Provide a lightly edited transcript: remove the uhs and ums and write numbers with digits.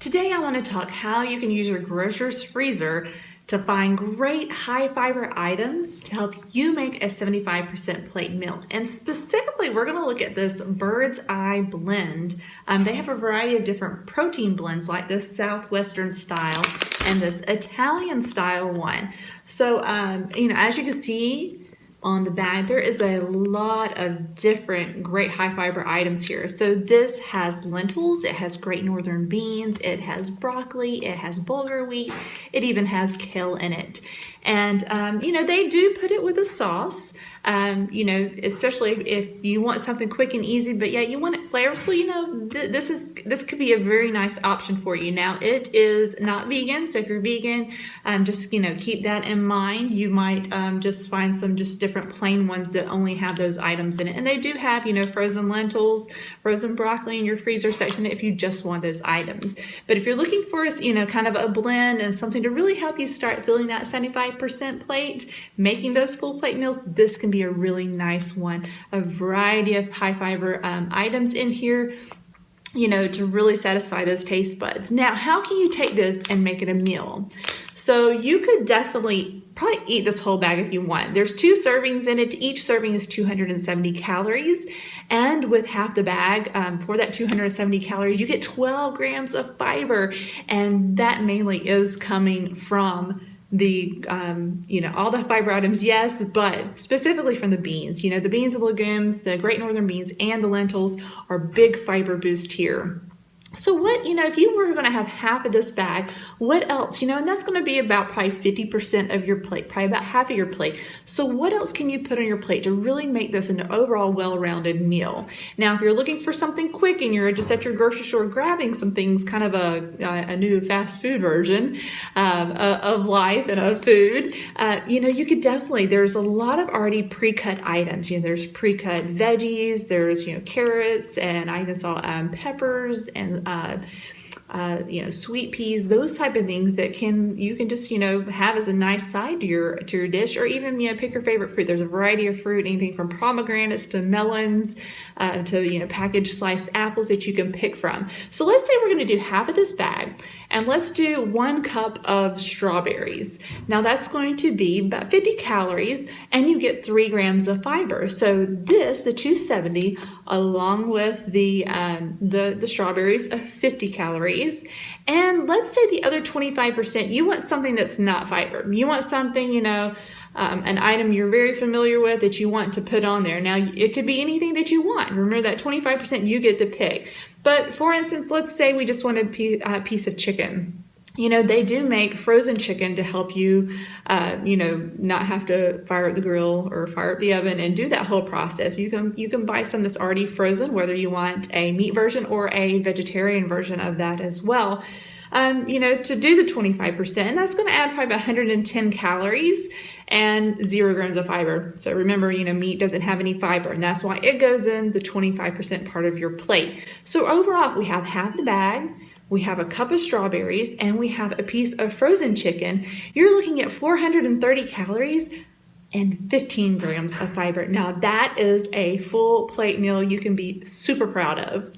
Today I want to talk how you can use your grocer's freezer to find great high fiber items to help you make a 75% plate meal. And specifically, we're going to look at this Bird's Eye blend. They have a variety of different protein blends like this Southwestern style and this Italian style one. So, as you can see, on the bag, there is a lot of different great high fiber items here. So this has lentils, it has great northern beans, it has broccoli, it has bulgur wheat, it even has kale in it. And, they do put it with a sauce, especially if you want something quick and easy, but yet you want it flavorful, this could be a very nice option for you. Now, it is not vegan, so if you're vegan, just, keep that in mind. You might just find some just different plain ones that only have those items in it. And they do have, frozen lentils, frozen broccoli in your freezer section if you just want those items. But if you're looking for, kind of a blend and something to really help you start filling that 75% plate, making those full plate meals, this can be a really nice one. A variety of high fiber items in here, to really satisfy those taste buds. Now, how can you take this and make it a meal? So you could definitely probably eat this whole bag if you want. There's 2 servings in it. Each serving is 270 calories. And with half the bag, for that 270 calories, you get 12 grams of fiber. And that mainly is coming from the, all the fiber items, yes, but specifically from the beans. The beans and legumes, the Great Northern beans and the lentils are big fiber boost here. So what, if you were going to have half of this bag, what else, and that's going to be about probably 50% of your plate, probably about half of your plate. So what else can you put on your plate to really make this an overall well-rounded meal? Now, if you're looking for something quick and you're just at your grocery store grabbing some things, kind of a new fast food version of life and of food, you could definitely, there's a lot of already pre-cut items. There's pre-cut veggies, there's, carrots, and I even saw peppers and sweet peas, those type of things that you can just have as a nice side to your dish, or even pick your favorite fruit. There's a variety of fruit, anything from pomegranates to melons to packaged sliced apples that you can pick from. So let's say we're going to do half of this bag, and let's do 1 cup of strawberries. Now that's going to be about 50 calories, and you get 3 grams of fiber. So the 270, along with the strawberries, of 50 calories. And let's say the other 25%, you want something that's not fiber. You want something, an item you're very familiar with that you want to put on there. Now, it could be anything that you want. Remember that 25% you get to pick. But for instance, let's say we just want a piece of chicken. They do make frozen chicken to help you, not have to fire up the grill or fire up the oven and do that whole process. You can buy some that's already frozen, whether you want a meat version or a vegetarian version of that as well. To do the 25%, and that's going to add probably about 110 calories and 0 grams of fiber. So remember, meat doesn't have any fiber, and that's why it goes in the 25% part of your plate. So overall, if we have half the bag, we have a cup of strawberries, and we have a piece of frozen chicken, you're looking at 430 calories and 15 grams of fiber. Now that is a full plate meal you can be super proud of.